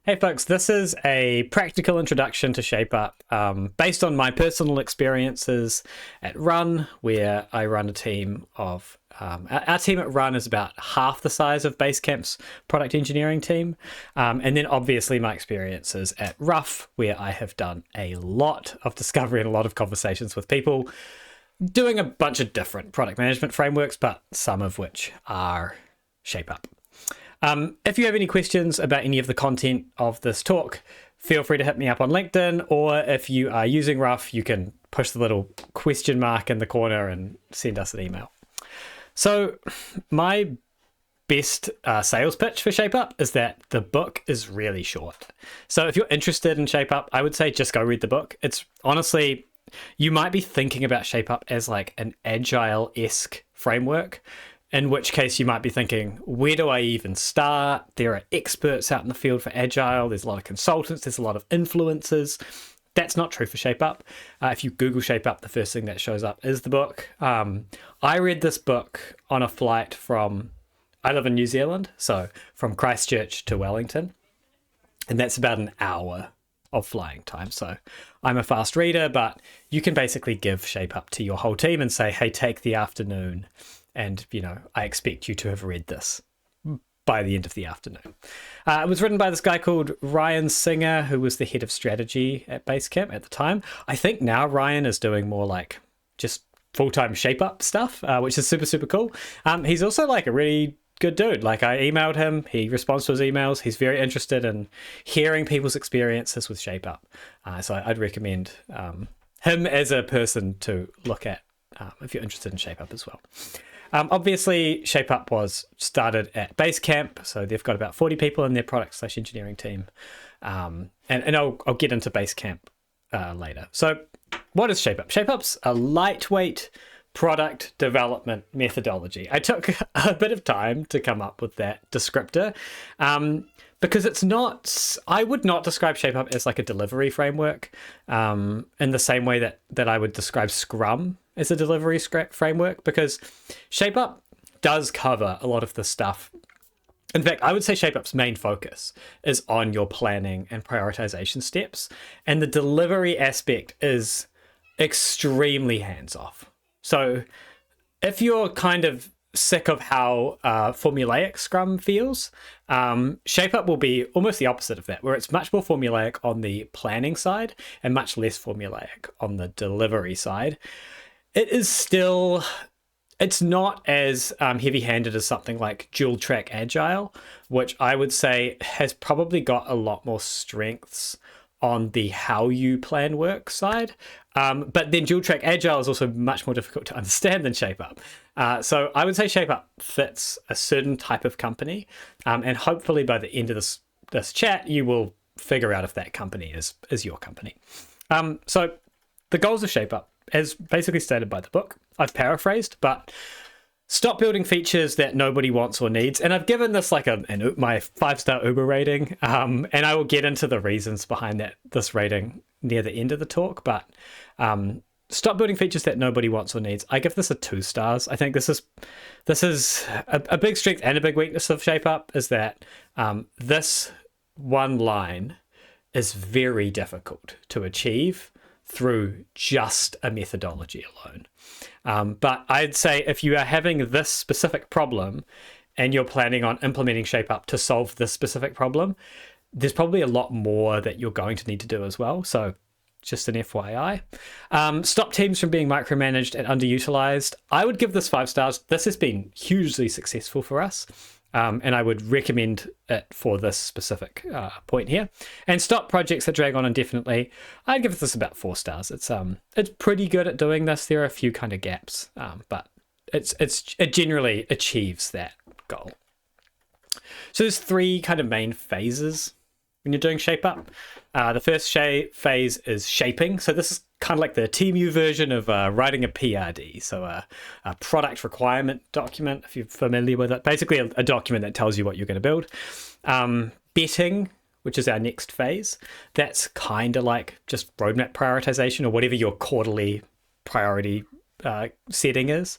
Hey folks, this is a practical introduction to ShapeUp based on my personal experiences at Run, where I run a team of, our team at Run is about half the size of Basecamp's product engineering team. And then obviously my experiences at Rough, where I have done a lot of discovery and a lot of conversations with people doing a bunch of different product management frameworks, but some of which are ShapeUp. If you have any questions about any of the content of this talk, feel free to hit me up on LinkedIn, or if you are using Rough, you can push the little question mark in the corner and send us an email. So my best sales pitch for ShapeUp is that the book is really short. So if you're interested in ShapeUp, I would say just go read the book. It's honestly, you might be thinking about ShapeUp as like an agile-esque framework, in which case you might be thinking, where do I even start? There are experts out in the field for Agile. There's a lot of consultants. There's a lot of influencers. That's not true for ShapeUp. If you Google ShapeUp, the first thing that shows up is the book. I read this book on a flight I live in New Zealand, so from Christchurch to Wellington. And that's about an hour of flying time. So I'm a fast reader, but you can basically give ShapeUp to your whole team and say, hey, take the afternoon. And, I expect you to have read this by the end of the afternoon. It was written by this guy called Ryan Singer, who was the head of strategy at Basecamp at the time. I think now Ryan is doing more like just full-time ShapeUp stuff, which is super, super cool. He's also like a really good dude. Like I emailed him, he responds to his emails. He's very interested in hearing people's experiences with ShapeUp. So I'd recommend him as a person to look at if you're interested in ShapeUp as well. Obviously, ShapeUp was started at Basecamp, so they've got about 40 people in their product/engineering team. And I'll get into Basecamp later. So what is ShapeUp? ShapeUp's a lightweight product development methodology. I took a bit of time to come up with that descriptor because I would not describe ShapeUp as like a delivery framework in the same way that I would describe Scrum as a delivery framework, because ShapeUp does cover a lot of the stuff. In fact, I would say ShapeUp's main focus is on your planning and prioritization steps, and the delivery aspect is extremely hands-off. So if you're kind of sick of how formulaic Scrum feels, ShapeUp will be almost the opposite of that, where it's much more formulaic on the planning side and much less formulaic on the delivery side. It's not as heavy-handed as something like dual track Agile, which I would say has probably got a lot more strengths on the how you plan work side. But then dual track Agile is also much more difficult to understand than ShapeUp. So I would say ShapeUp fits a certain type of company. And hopefully by the end of this chat, you will figure out if that company is your company. So the goals of ShapeUp, as basically stated by the book, I've paraphrased, but stop building features that nobody wants or needs. And I've given this like my 5-star Uber rating, and I will get into the reasons behind this rating near the end of the talk. But stop building features that nobody wants or needs. I give this a 2 stars. I think this is a big strength and a big weakness of ShapeUp is that this one line is very difficult to achieve through just a methodology alone. But I'd say if you are having this specific problem and you're planning on implementing ShapeUp to solve this specific problem, there's probably a lot more that you're going to need to do as well. So just an FYI. Stop teams from being micromanaged and underutilized. I would give this 5 stars. This has been hugely successful for us. And I would recommend it for this specific point here. And stop projects that drag on indefinitely. I'd give this about 4 stars. It's pretty good at doing this. There are a few kind of gaps, but it generally achieves that goal. So there's 3 kind of main phases when you're doing ShapeUp. The first phase is shaping. So this is kind of like the TMU version of writing a PRD. So a product requirement document, if you're familiar with it. Basically a document that tells you what you're going to build. Betting, which is our next phase. That's kind of like just roadmap prioritization or whatever your quarterly priority setting is.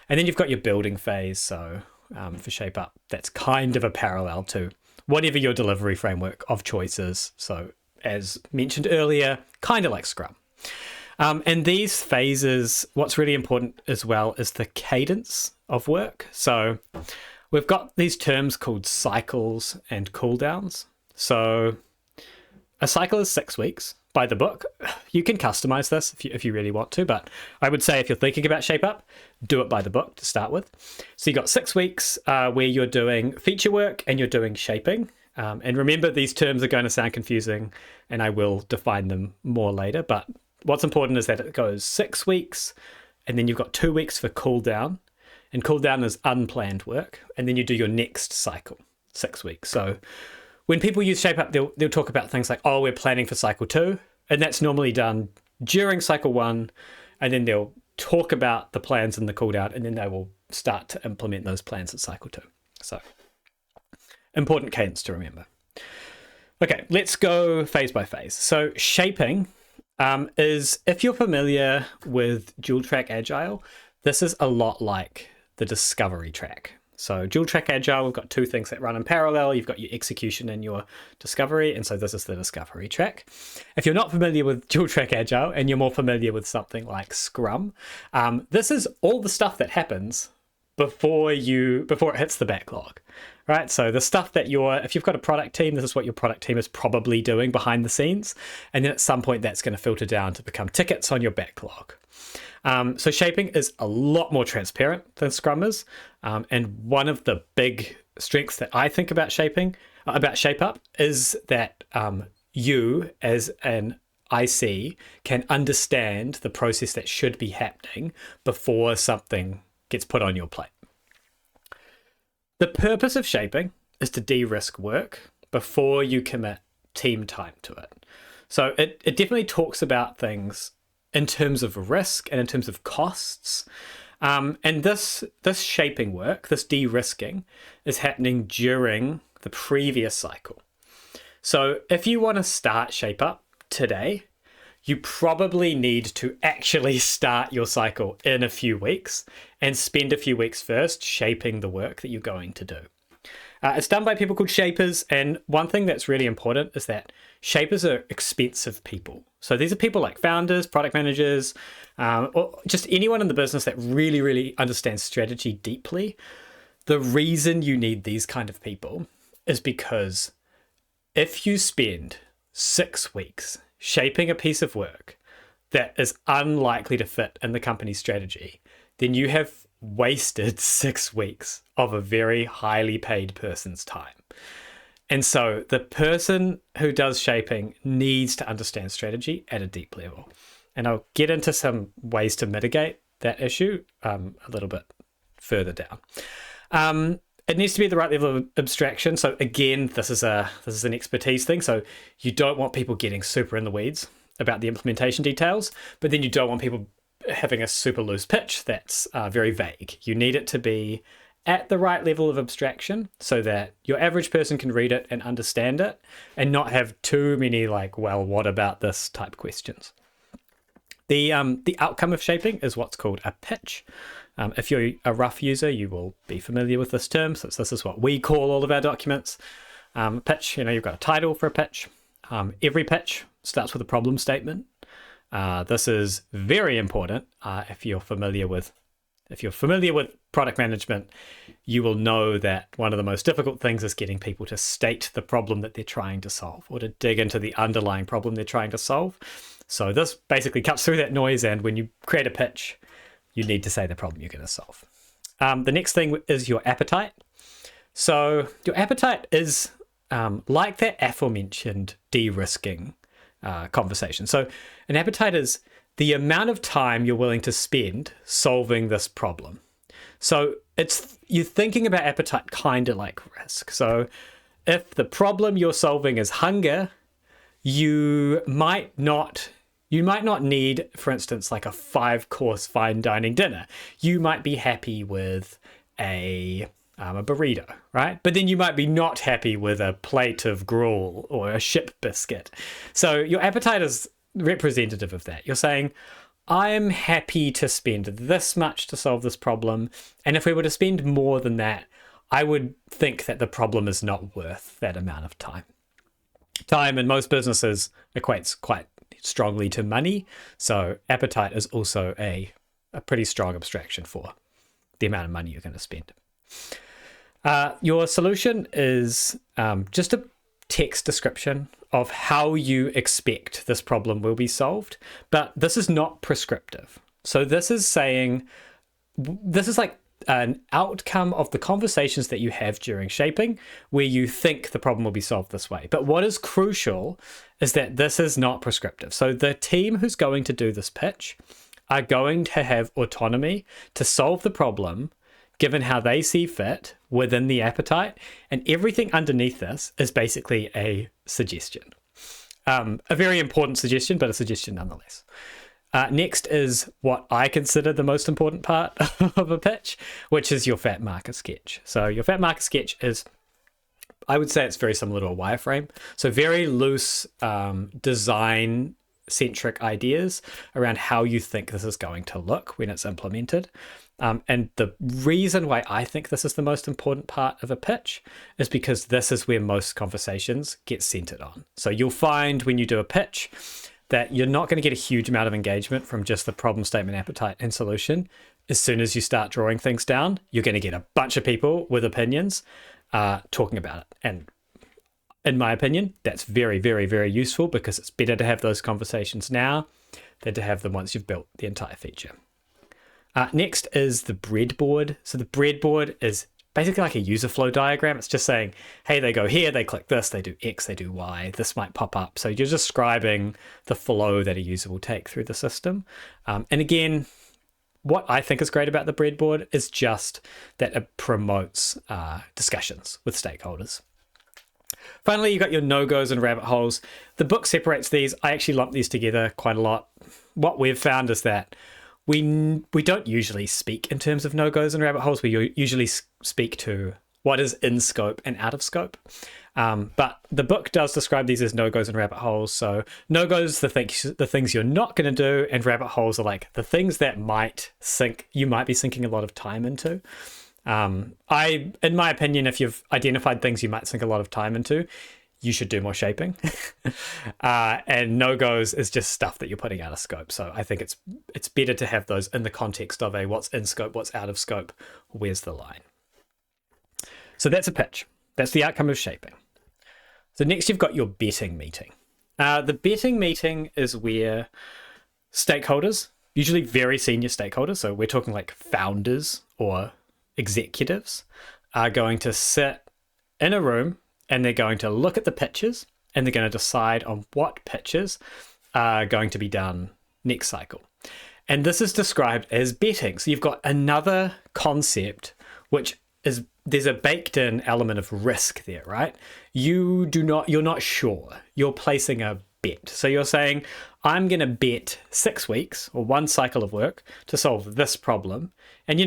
And then you've got your building phase. So for ShapeUp, that's kind of a parallel to whatever your delivery framework of choice is. So as mentioned earlier, kind of like Scrum. And these phases, what's really important as well is the cadence of work. So we've got these terms called cycles and cooldowns. So a cycle is 6 weeks by the book. You can customize this if you really want to, but I would say if you're thinking about Shape Up, do it by the book to start with. So you got 6 weeks where you're doing feature work and you're doing shaping. And remember, these terms are going to sound confusing, and I will define them more later. But what's important is that it goes 6 weeks, and then you've got 2 weeks for cool down. And cool down is unplanned work. And then you do your next cycle, 6 weeks. So when people use Shape Up, they'll talk about things like, oh, we're planning for cycle 2. And that's normally done during cycle 1. And then they'll talk about the plans and the cool down, and then they will start to implement those plans at cycle 2. So important cadence to remember. Okay, let's go phase by phase. So shaping is, if you're familiar with dual track agile, this is a lot like the discovery track. So dual track agile, we've got 2 things that run in parallel. You've got your execution and your discovery. And so this is the discovery track. If you're not familiar with dual track agile and you're more familiar with something like Scrum, this is all the stuff that happens before it hits the backlog, right? So the stuff that if you've got a product team, this is what your product team is probably doing behind the scenes. And then at some point that's going to filter down to become tickets on your backlog. So shaping is a lot more transparent than Scrum is. And one of the big strengths that I think about Shape Up is that you as an IC can understand the process that should be happening before something gets put on your plate. The purpose of shaping is to de-risk work before you commit team time to it. So it definitely talks about things in terms of risk and in terms of costs. And this shaping work, this de-risking, is happening during the previous cycle. So if you want to start Shape Up today, you probably need to actually start your cycle in a few weeks and spend a few weeks first shaping the work that you're going to do. It's done by people called shapers, and one thing that's really important is that shapers are expensive people. So these are people like founders, product managers, or just anyone in the business that really, really understands strategy deeply. The reason you need these kind of people is because if you spend 6 weeks shaping a piece of work that is unlikely to fit in the company's strategy, then you have wasted 6 weeks of a very highly paid person's time. And so the person who does shaping needs to understand strategy at a deep level. And I'll get into some ways to mitigate that issue a little bit further down. It needs to be at the right level of abstraction. So again, this is an expertise thing. So you don't want people getting super in the weeds about the implementation details, but then you don't want people having a super loose pitch that's very vague. You need it to be at the right level of abstraction so that your average person can read it and understand it and not have too many like, well, what about this type questions. The outcome of shaping is what's called a pitch. If you're a rough user, you will be familiar with this term. So this is what we call all of our documents. Pitch, you've got a title for a pitch. Every pitch starts with a problem statement. This is very important. If you're familiar with product management, you will know that one of the most difficult things is getting people to state the problem that they're trying to solve or to dig into the underlying problem they're trying to solve. So this basically cuts through that noise, and when you create a pitch, you need to say the problem you're going to solve. The next thing is your appetite. So your appetite is like that aforementioned de-risking conversation. So an appetite is the amount of time you're willing to spend solving this problem. So you're thinking about appetite kind of like risk. So if the problem you're solving is hunger, you might not need, for instance, like a 5-course fine dining dinner. You might be happy with a burrito, right? But then you might be not happy with a plate of gruel or a ship biscuit. So your appetite is representative of that. You're saying, I'm happy to spend this much to solve this problem. And if we were to spend more than that, I would think that the problem is not worth that amount of time. Time in most businesses equates quite strongly to money, so appetite is also a pretty strong abstraction for the amount of money you're going to spend. Your solution is just a text description of how you expect this problem will be solved, but this is not prescriptive. So this is saying, this is like an outcome of the conversations that you have during shaping where you think the problem will be solved this way. But what is crucial is that this is not prescriptive. So the team who's going to do this pitch are going to have autonomy to solve the problem given how they see fit within the appetite, and everything underneath this is basically a suggestion. A very important suggestion, but a suggestion nonetheless. Next is what I consider the most important part of a pitch, which is your fat marker sketch. So your fat marker sketch is, I would say it's very similar to a wireframe. So very loose design-centric ideas around how you think this is going to look when it's implemented. And the reason why I think this is the most important part of a pitch is because this is where most conversations get centered on. So you'll find when you do a pitch that you're not going to get a huge amount of engagement from just the problem statement, appetite, and solution. As soon as you start drawing things down, you're going to get a bunch of people with opinions talking about it. And in my opinion, that's very, very, very useful because it's better to have those conversations now than to have them once you've built the entire feature. Next is the breadboard. So the breadboard is basically like a user flow diagram. It's just saying, hey, they go here, they click this, they do X, they do Y, this might pop up. So you're describing the flow that a user will take through the system. And again, what I think is great about the breadboard is just that it promotes discussions with stakeholders. Finally, you've got your no-goes and rabbit holes. The book separates these. I actually lump these together quite a lot. What we've found is that we don't usually speak in terms of no-goes and rabbit holes. We usually speak to what is in scope and out of scope. But the book does describe these as no-goes and rabbit holes. So no-goes, the things you're not going to do, and rabbit holes are like the things that you might be sinking a lot of time into. In my opinion, if you've identified things you might sink a lot of time into, you should do more shaping. And no-goes is just stuff that you're putting out of scope. So I think it's better to have those in the context of what's in scope, what's out of scope, where's the line. So that's a pitch. That's the outcome of shaping. So next you've got your betting meeting. The betting meeting is where stakeholders, usually very senior stakeholders, so we're talking like founders or executives, are going to sit in a room and they're going to look at the pitches and they're going to decide on what pitches are going to be done next cycle. And this is described as betting. So you've got another concept, which is there's a baked in element of risk there, right? You're not sure. You're placing a bet. So you're saying, I'm going to bet 6 weeks or one cycle of work to solve this problem. And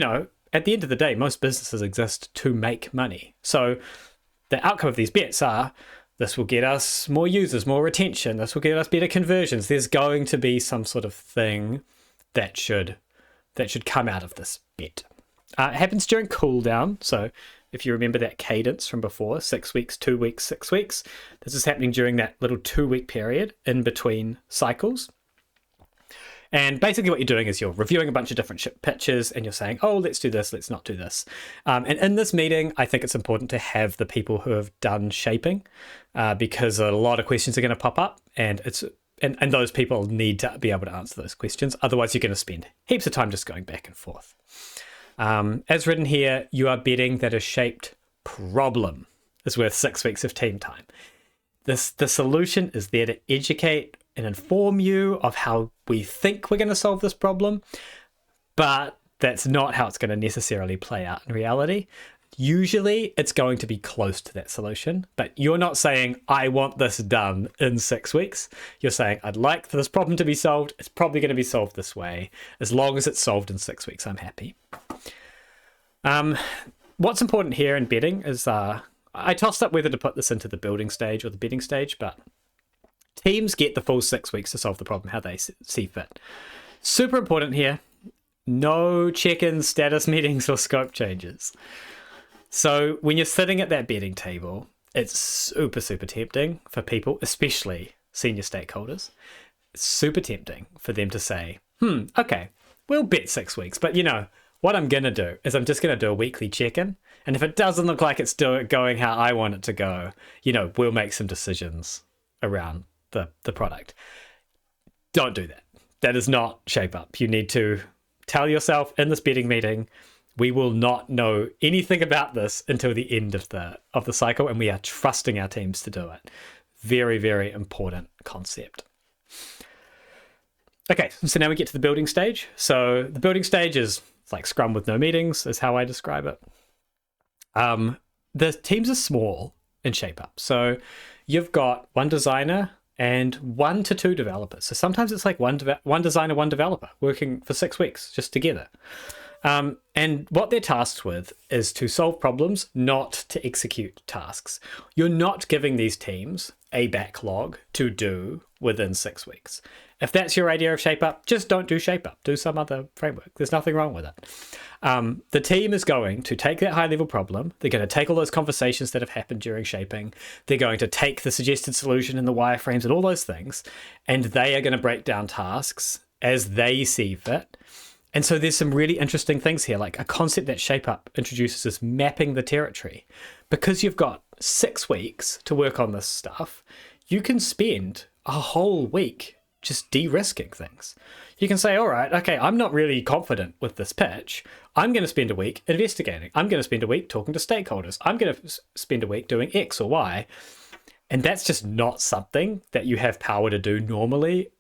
at the end of the day, most businesses exist to make money. So the outcome of these bets are, this will get us more users, more retention. This will get us better conversions. There's going to be some sort of thing that should come out of this bet. It happens during cool down. So if you remember that cadence from before, 6 weeks, 2 weeks, 6 weeks, this is happening during that little 2-week period in between cycles. And basically what you're doing is you're reviewing a bunch of different pitches and you're saying, oh, let's do this, let's not do this. And in this meeting, I think it's important to have the people who have done shaping because a lot of questions are going to pop up and and those people need to be able to answer those questions. Otherwise, you're going to spend heaps of time just going back and forth. As written here, you are betting that a shaped problem is worth 6 weeks of team time. The solution is there to educate and inform you of how we think we're going to solve this problem, but that's not how it's going to necessarily play out in reality. Usually it's going to be close to that solution, but you're not saying, I want this done in 6 weeks. You're saying, I'd like for this problem to be solved. It's probably going to be solved this way. As long as it's solved in 6 weeks, I'm happy. What's important here in betting is I tossed up whether to put this into the building stage or the betting stage, but teams get the full 6 weeks to solve the problem how they see fit. Super important here, no check-in status meetings or scope changes. So when you're sitting at that betting table, it's super, super tempting for people, especially senior stakeholders. It's super tempting for them to say, okay, we'll bet 6 weeks. But what I'm going to do is I'm just going to do a weekly check-in. And if it doesn't look like it's going how I want it to go, we'll make some decisions around the product. Don't do that. That is not Shape Up. You need to tell yourself in this betting meeting, we will not know anything about this until the end of the cycle, and we are trusting our teams to do it. Very, very important concept. Okay, so now we get to the building stage. So the building stage is like Scrum with no meetings, is how I describe it. The teams are small in Shape Up. So you've got one designer and 1 to 2 developers. So sometimes it's like one designer, one developer working for 6 weeks just together. And what they're tasked with is to solve problems, not to execute tasks. You're not giving these teams a backlog to do within 6 weeks. If that's your idea of Shape Up, just don't do Shape Up. Do some other framework. There's nothing wrong with it. The team is going to take that high-level problem. They're going to take all those conversations that have happened during shaping. They're going to take the suggested solution and the wireframes and all those things, and they are going to break down tasks as they see fit. And so there's some really interesting things here, like a concept that Shape Up introduces is mapping the territory. Because you've got 6 weeks to work on this stuff, you can spend a whole week just de-risking things. You can say, all right, okay, I'm not really confident with this pitch. I'm going to spend a week investigating. I'm going to spend a week talking to stakeholders. I'm going to spend a week doing X or Y. And that's just not something that you have power to do normally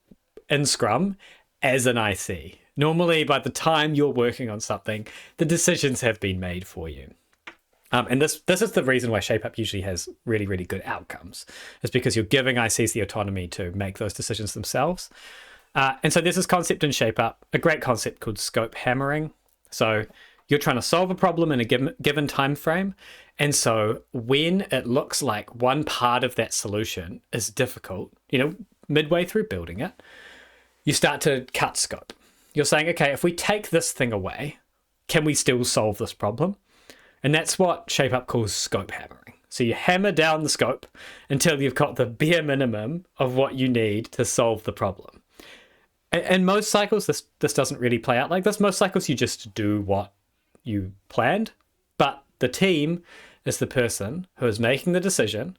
in Scrum as an IC. Normally, by the time you're working on something, the decisions have been made for you. And this is the reason why Shape Up usually has really, really good outcomes. It's because you're giving ICs the autonomy to make those decisions themselves. And so there's this concept in Shape Up, a great concept called scope hammering. So you're trying to solve a problem in a given time frame. And so when it looks like one part of that solution is difficult, midway through building it, you start to cut scope. You're saying, okay, if we take this thing away, can we still solve this problem? And that's what Shape Up calls scope hammering. So you hammer down the scope until you've got the bare minimum of what you need to solve the problem. And most cycles, this doesn't really play out like this. Most cycles, you just do what you planned. But the team is the person who is making the decision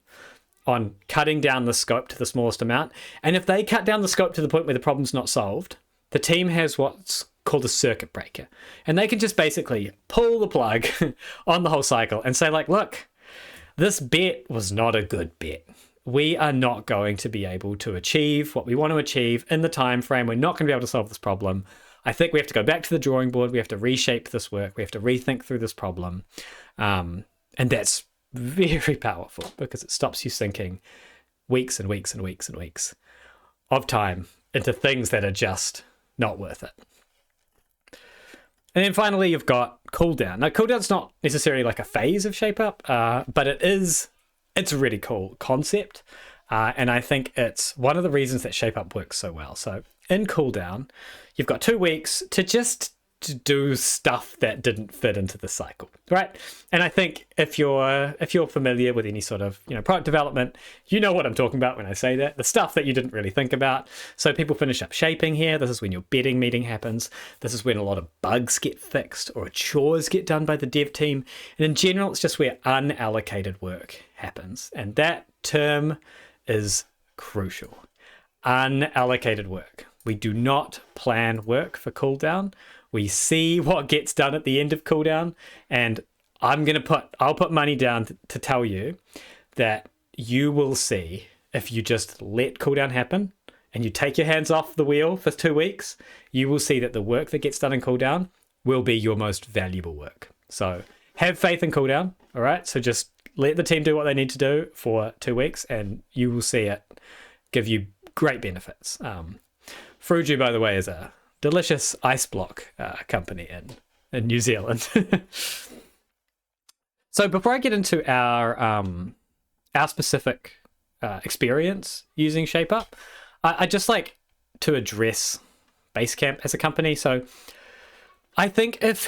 on cutting down the scope to the smallest amount. And if they cut down the scope to the point where the problem's not solved, the team has what's called a circuit breaker. And they can just basically pull the plug on the whole cycle and say, like, look, this bet was not a good bet. We are not going to be able to achieve what we want to achieve in the time frame. We're not going to be able to solve this problem. I think we have to go back to the drawing board. We have to reshape this work. We have to rethink through this problem. And that's very powerful because it stops you sinking weeks and weeks and weeks and weeks of time into things that are just not worth it. And then finally, you've got cooldown. Now, cooldown's not necessarily like a phase of Shape Up, but it's a really cool concept. And I think it's one of the reasons that Shape Up works so well. So in cooldown, you've got 2 weeks to just to do stuff that didn't fit into the cycle, right? And I think if you're familiar with any sort of product development, you know what I'm talking about when I say that. The stuff that you didn't really think about. So people finish up shaping here. This is when your betting meeting happens. This is when a lot of bugs get fixed or chores get done by the dev team. And in general, it's just where unallocated work happens. And that term is crucial. Unallocated work. We do not plan work for cooldown. We see what gets done at the end of cooldown, and I'll put money down to tell you that you will see, if you just let cooldown happen and you take your hands off the wheel for 2 weeks, you will see that the work that gets done in cooldown will be your most valuable work. So have faith in cooldown, all right? So just let the team do what they need to do for 2 weeks, and you will see it give you great benefits. Fruju, by the way, is a delicious ice block company in New Zealand. So before I get into our specific experience using Shape Up, I just like to address Basecamp as a company. So I think if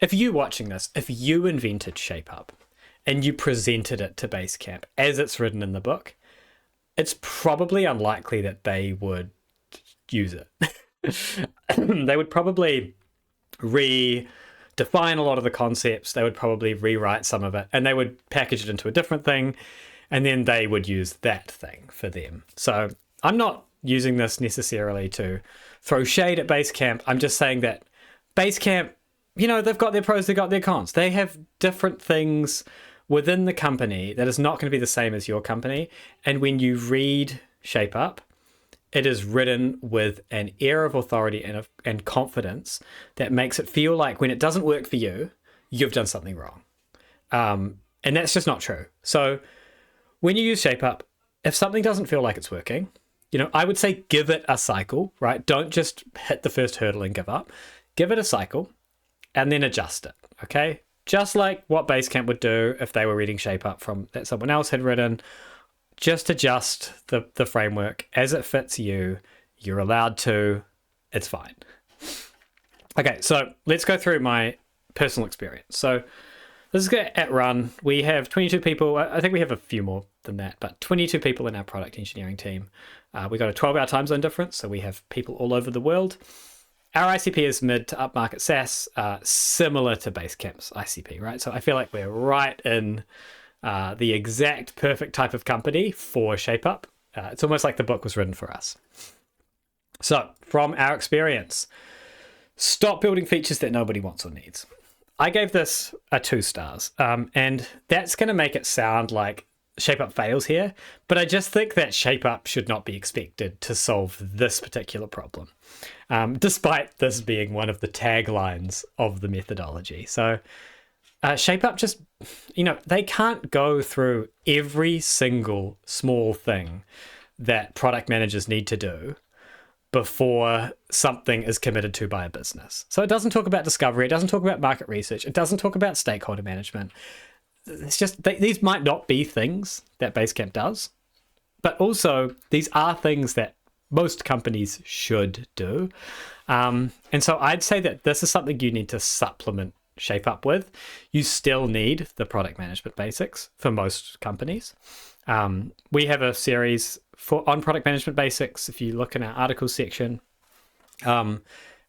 if you watching this, if you invented ShapeUp and you presented it to Basecamp as it's written in the book, it's probably unlikely that they would use it. They would probably redefine a lot of the concepts. They would probably rewrite some of it, and they would package it into a different thing, and then they would use that thing for them. So I'm not using this necessarily to throw shade at Basecamp. I'm just saying that Basecamp, they've got their pros, they've got their cons. They have different things within the company that is not going to be the same as your company. And when you read ShapeUp, it is written with an air of authority and confidence that makes it feel like when it doesn't work for you, you've done something wrong. And that's just not true. So when you use ShapeUp, if something doesn't feel like it's working, I would say give it a cycle, right? Don't just hit the first hurdle and give up. Give it a cycle and then adjust it, okay? Just like what Basecamp would do if they were reading ShapeUp from that someone else had written. Just adjust the framework as it fits you. You're allowed to. It's fine. Okay, so let's go through my personal experience. So this is at Run. We have 22 people. I think we have a few more than that, but 22 people in our product engineering team. We got a 12-hour time zone difference, so we have people all over the world. Our ICP is mid to upmarket SaaS, similar to Basecamp's ICP, right? So I feel like we're right in the exact perfect type of company for ShapeUp. It's almost like the book was written for us. So from our experience, stop building features that nobody wants or needs. I gave this a 2 stars, and that's going to make it sound like ShapeUp fails here, but I just think that ShapeUp should not be expected to solve this particular problem, despite this being one of the taglines of the methodology. So ShapeUp just, they can't go through every single small thing that product managers need to do before something is committed to by a business. So it doesn't talk about discovery, it doesn't talk about market research, it doesn't talk about stakeholder management. It's just, these might not be things that Basecamp does, but also these are things that most companies should do. And so I'd say that this is something you need to supplement ShapeUp with. You still need the product management basics for most companies. We have a series on product management basics if you look in our articles section. And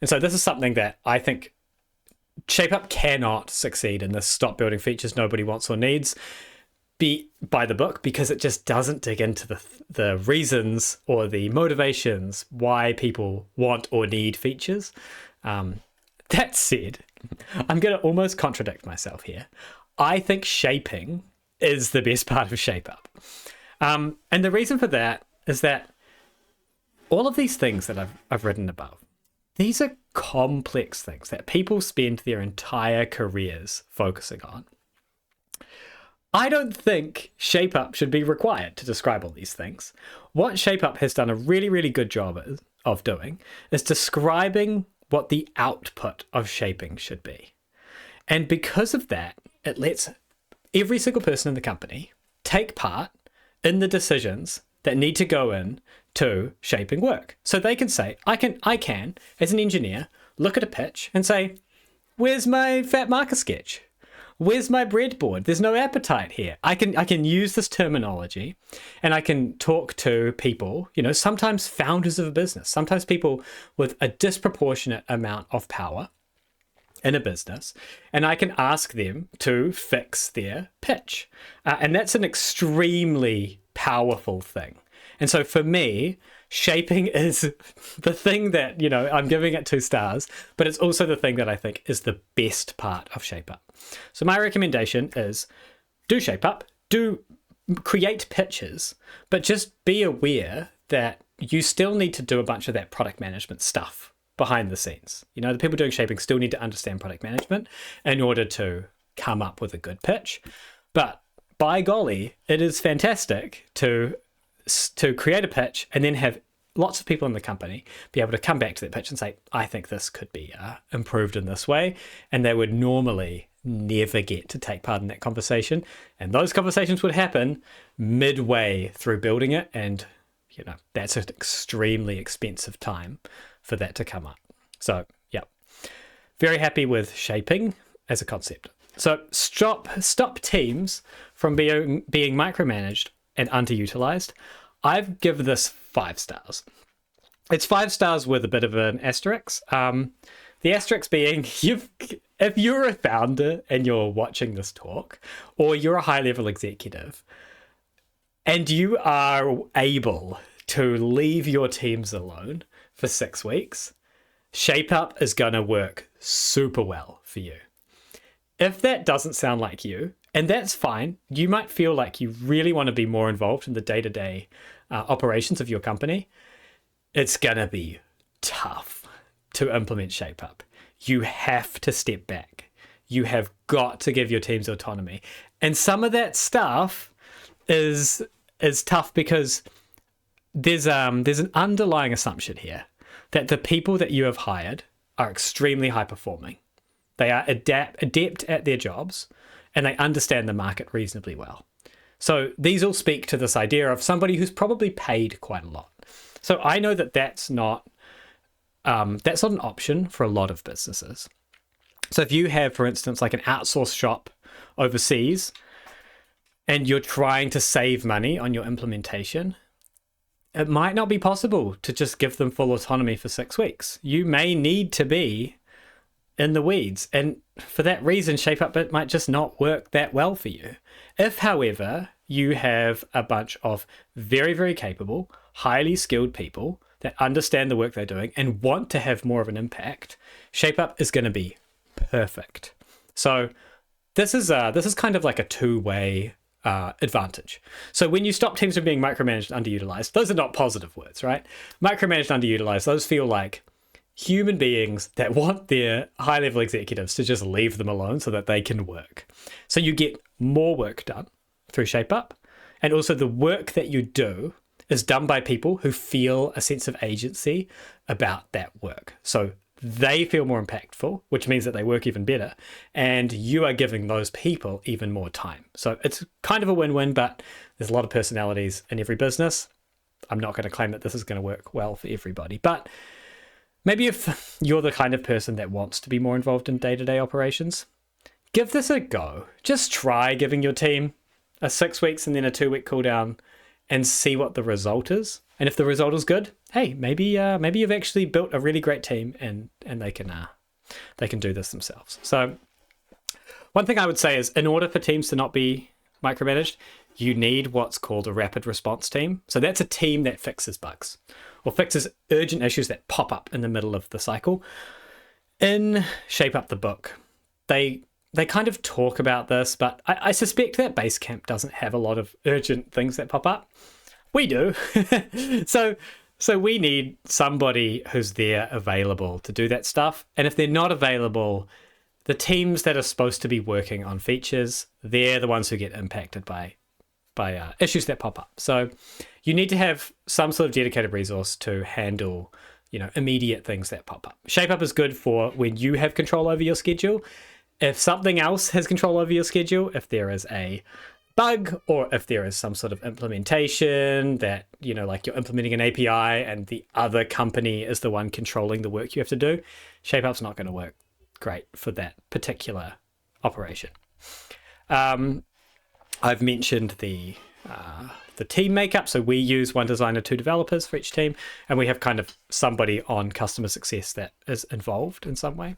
so this is something that I think ShapeUp cannot succeed in this stop building features nobody wants or needs by the book, because it just doesn't dig into the reasons or the motivations why people want or need features. That said, I'm going to almost contradict myself here. I think shaping is the best part of ShapeUp. And the reason for that is that all of these things that I've written above, these are complex things that people spend their entire careers focusing on. I don't think ShapeUp should be required to describe all these things. What ShapeUp has done a really, really good job of doing is describing what the output of shaping should be. And because of that, it lets every single person in the company take part in the decisions that need to go in to shaping work. So they can say, I can, as an engineer, look at a pitch and say, where's my fat marker sketch? Where's my breadboard? There's no appetite here. I can use this terminology and I can talk to people, sometimes founders of a business, sometimes people with a disproportionate amount of power in a business, and I can ask them to fix their pitch. And that's an extremely powerful thing. And so for me, shaping is the thing that, I'm giving it 2 stars, but it's also the thing that I think is the best part of ShapeUp. So my recommendation is do ShapeUp, do create pitches, but just be aware that you still need to do a bunch of that product management stuff behind the scenes. The people doing shaping still need to understand product management in order to come up with a good pitch. But by golly, it is fantastic to create a pitch and then have lots of people in the company be able to come back to that pitch and say, I think this could be improved in this way. And they would normally never get to take part in that conversation. And those conversations would happen midway through building it. And, that's an extremely expensive time for that to come up. So, yeah, very happy with shaping. as a concept. So stop teams from being micromanaged and underutilized. I've given this 5 stars. It's 5 stars with a bit of an asterisk. The asterisk being, if you're a founder and you're watching this talk, or you're a high-level executive, and you are able to leave your teams alone for 6 weeks, ShapeUp is going to work super well for you. If that doesn't sound like you, and that's fine, you might feel like you really want to be more involved in the day-to-day operations of your company, it's going to be tough to implement ShapeUp. You have to step back. You have got to give your teams autonomy. And some of that stuff is tough because there's an underlying assumption here that the people that you have hired are extremely high performing. They are adept at their jobs, and they understand the market reasonably well. So these all speak to this idea of somebody who's probably paid quite a lot. So I know that that's not an option for a lot of businesses. So if you have, for instance, like an outsourced shop overseas, and you're trying to save money on your implementation, it might not be possible to just give them full autonomy for 6 weeks. You may need to be in the weeds. And for that reason, ShapeUp, it might just not work that well for you. If, however, you have a bunch of very, very capable, highly skilled people that understand the work they're doing and want to have more of an impact, ShapeUp is going to be perfect. So this is kind of like a two-way advantage. So when you stop teams from being micromanaged and underutilized, those are not positive words, right? Micromanaged and underutilized, those feel like human beings that want their high-level executives to just leave them alone so that they can work. So you get more work done through ShapeUp, and also the work that you do is done by people who feel a sense of agency about that work. So they feel more impactful, which means that they work even better, and you are giving those people even more time. So it's kind of a win-win, but there's a lot of personalities in every business. I'm not going to claim that this is going to work well for everybody, but maybe if you're the kind of person that wants to be more involved in day-to-day operations, give this a go. Just try giving your team a 6 weeks and then a 2-week cooldown and see what the result is. And if the result is good, hey, maybe you've actually built a really great team and they can do this themselves. So one thing I would say is, in order for teams to not be micromanaged, you need what's called a rapid response team. So that's a team that fixes bugs or fixes urgent issues that pop up in the middle of the cycle. In ShapeUp the book, they kind of talk about this, but I suspect that Basecamp doesn't have a lot of urgent things that pop up. We do. So we need somebody who's there available to do that stuff. And if they're not available, the teams that are supposed to be working on features, they're the ones who get impacted by issues that pop up. So you need to have some sort of dedicated resource to handle, immediate things that pop up. ShapeUp is good for when you have control over your schedule. If something else has control over your schedule, if there is a bug or if there is some sort of implementation that, like you're implementing an API and the other company is the one controlling the work you have to do, ShapeUp's not going to work great for that particular operation. I've mentioned the team makeup. So we use one designer, 2 developers for each team, and we have kind of somebody on customer success that is involved in some way.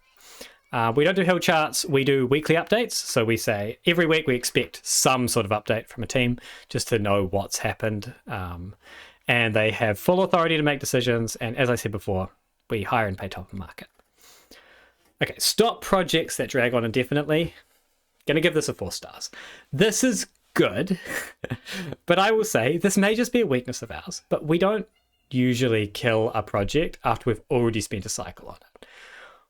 We don't do hill charts, we do weekly updates. So we say every week we expect some sort of update from a team just to know what's happened. And they have full authority to make decisions. And as I said before, we hire and pay top of market. Okay, stop projects that drag on indefinitely. Gonna give this a 4 stars. This is good, but I will say this may just be a weakness of ours, but we don't usually kill a project after we've already spent a cycle on it.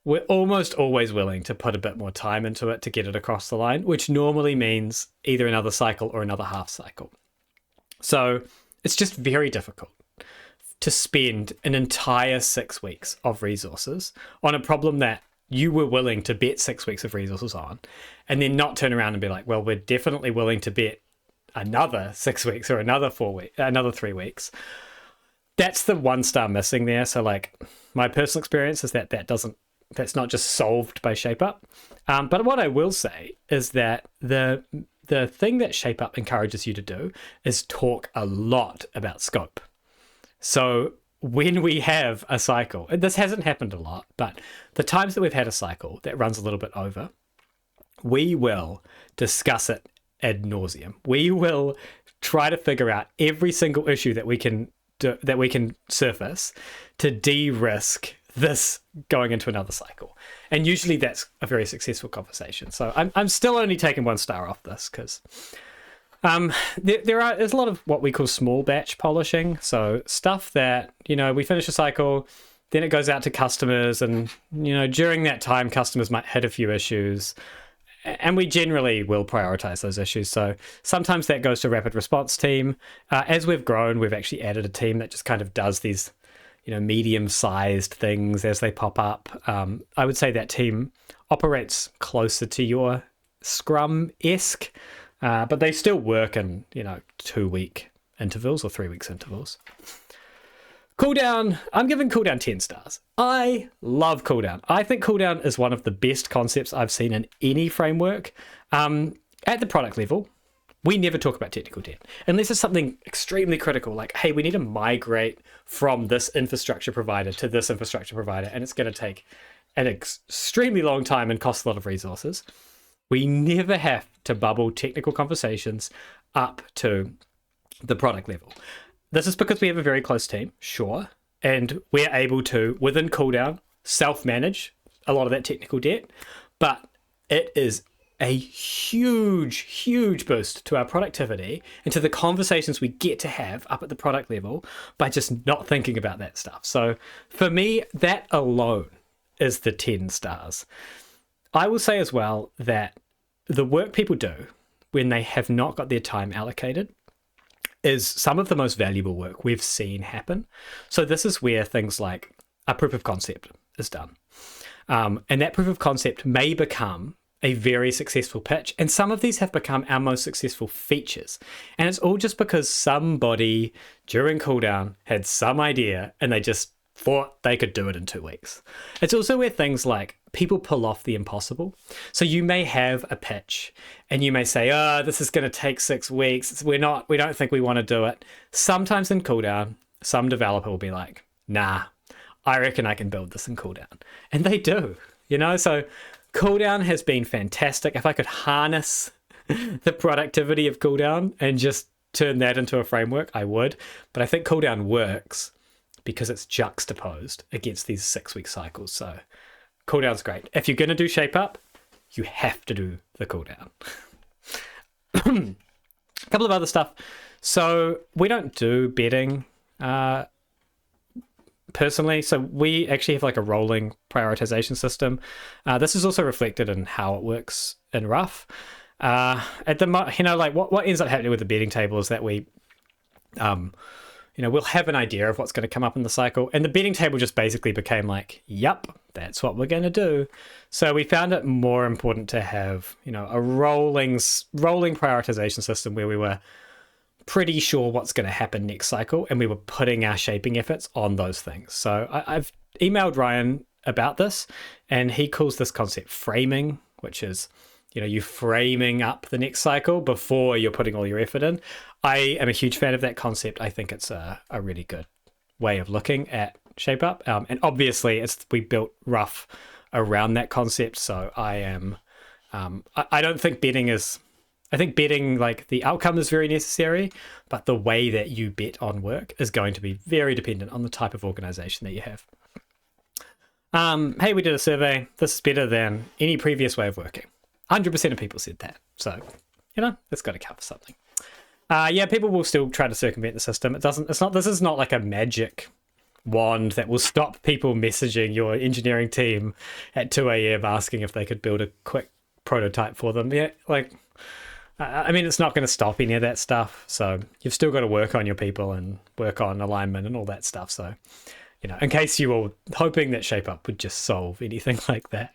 We're almost always willing to put a bit more time into it to get it across the line, which normally means either another cycle or another half cycle. So it's just very difficult to spend an entire 6 weeks of resources on a problem that you were willing to bet 6 weeks of resources on, and then not turn around and be like, well, we're definitely willing to bet another 6 weeks or another 3 weeks. That's the 1 star missing there. So like my personal experience is that doesn't that's not just solved by ShapeUp. But what I will say is that the thing that ShapeUp encourages you to do is talk a lot about scope. So when we have a cycle, and this hasn't happened a lot, but the times that we've had a cycle that runs a little bit over, we will discuss it ad nauseum. We will try to figure out every single issue that we can surface to de-risk this going into another cycle. And usually that's a very successful conversation. So I'm still only taking 1 star off this because there's a lot of what we call small batch polishing. So stuff that, we finish a cycle, then it goes out to customers, and, during that time, customers might hit a few issues. And we generally will prioritize those issues. So sometimes that goes to rapid response team. As we've grown, we've actually added a team that just kind of does these, medium-sized things as they pop up. I would say that team operates closer to your Scrum-esque, but they still work in, 2-week intervals or 3 weeks intervals. Cooldown, I'm giving Cooldown 10 stars. I love Cooldown. I think Cooldown is one of the best concepts I've seen in any framework. At the product level, we never talk about technical debt. Unless it's something extremely critical, like, hey, we need to migrate from this infrastructure provider to this infrastructure provider, and it's going to take an extremely long time and cost a lot of resources. We never have to bubble technical conversations up to the product level. This is because we have a very close team, sure, and we're able to, within Cooldown, self-manage a lot of that technical debt, but it is a huge, huge boost to our productivity and to the conversations we get to have up at the product level by just not thinking about that stuff. So for me, that alone is the 10 stars. I will say as well that the work people do when they have not got their time allocated is some of the most valuable work we've seen happen. So this is where things like a proof of concept is done. And that proof of concept may become a very successful pitch. And some of these have become our most successful features. And it's all just because somebody during Cooldown had some idea and they just thought they could do it in 2 weeks. It's also where things like people pull off the impossible. So you may have a pitch and you may say, oh, this is going to take 6 weeks. We don't think we want to do it. Sometimes in Cooldown, some developer will be like, nah, I reckon I can build this in Cooldown. And they do, so Cooldown has been fantastic. If I could harness the productivity of Cooldown and just turn that into a framework, I would. But I think Cooldown works because it's juxtaposed against these 6-week cycles. So Cooldown's great. If you're going to do ShapeUp, you have to do the Cooldown. A couple of other stuff. So we don't do betting personally. So we actually have like a rolling prioritization system. This is also reflected in how it works in Rough. At the what ends up happening with the betting table is that we we'll have an idea of what's going to come up in the cycle. And the betting table just basically became like, yep, that's what we're going to do. So we found it more important to have, a rolling prioritization system where we were pretty sure what's going to happen next cycle. And we were putting our shaping efforts on those things. So I've emailed Ryan about this, and he calls this concept framing, which is, you framing up the next cycle before you're putting all your effort in. I am a huge fan of that concept. I think it's a really good way of looking at ShapeUp. And obviously we built Rough around that concept. So I don't think betting, like the outcome is very necessary, but the way that you bet on work is going to be very dependent on the type of organization that you have. Hey, we did a survey. This is better than any previous way of working. 100% of people said that. So, it's got to cover something. People will still try to circumvent the system. This is not like a magic wand that will stop people messaging your engineering team at 2 a.m. asking if they could build a quick prototype for them. It's not going to stop any of that stuff. So you've still got to work on your people and work on alignment and all that stuff. So, in case you were hoping that ShapeUp would just solve anything like that.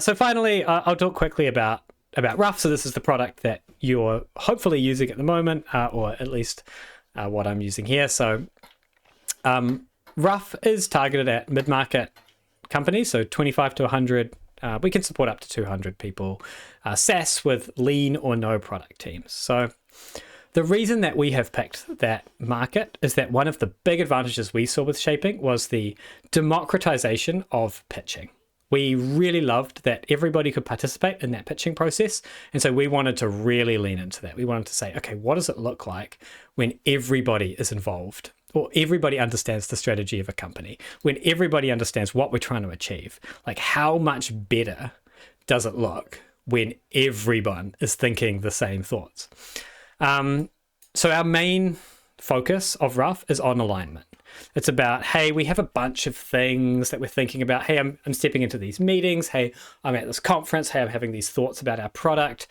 So finally, I'll talk quickly about Rough. So this is the product that you're hopefully using at the moment, or at least what I'm using here. So Rough is targeted at mid-market companies, so 25 to 100. We can support up to 200 people, SaaS with lean or no product teams. So the reason that we have picked that market is that one of the big advantages we saw with Shaping was the democratization of pitching. We really loved that everybody could participate in that pitching process. And so we wanted to really lean into that. We wanted to say, okay, what does it look like when everybody is involved, or everybody understands the strategy of a company, when everybody understands what we're trying to achieve? Like, how much better does it look when everyone is thinking the same thoughts? So our main focus of Rough is on alignment. It's about, hey, we have a bunch of things that we're thinking about. Hey, I'm stepping into these meetings. Hey, I'm at this conference. Hey, I'm having these thoughts about our product.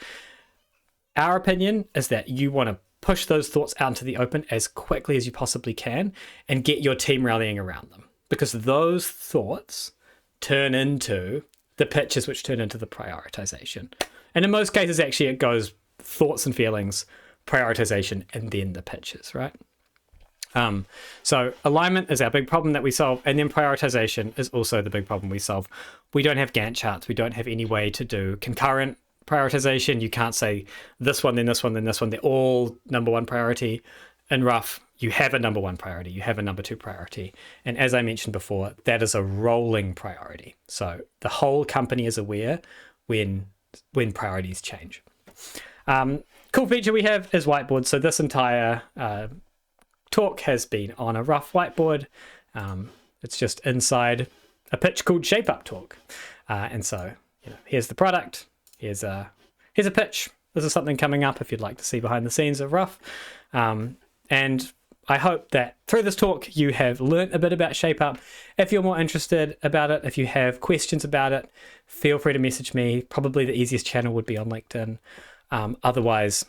Our opinion is that you want to push those thoughts out into the open as quickly as you possibly can and get your team rallying around them, because those thoughts turn into the pitches, which turn into the prioritization. And in most cases, actually, it goes thoughts and feelings, prioritization, and then the pitches, right? So alignment is our big problem that we solve, and then prioritization is also the big problem we solve. We don't have Gantt charts. We don't have any way to do concurrent prioritization. You can't say this one, then this one, then this one. They're all number one priority. In Rough, you have a number one priority. You have a number two priority. And as I mentioned before, that is a rolling priority. So the whole company is aware when priorities change. Cool feature we have is whiteboard. So this entire talk has been on a Rough whiteboard. It's just inside a pitch called Shape Up Talk. And so, here's the product. Here's a pitch. This is something coming up if you'd like to see behind the scenes of Rough. And I hope that through this talk, you have learnt a bit about Shape Up. If you're more interested about it, if you have questions about it, feel free to message me. Probably the easiest channel would be on LinkedIn. Otherwise,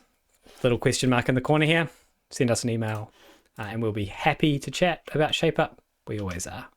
little question mark in the corner here, send us an email, and we'll be happy to chat about Shape Up. We always are.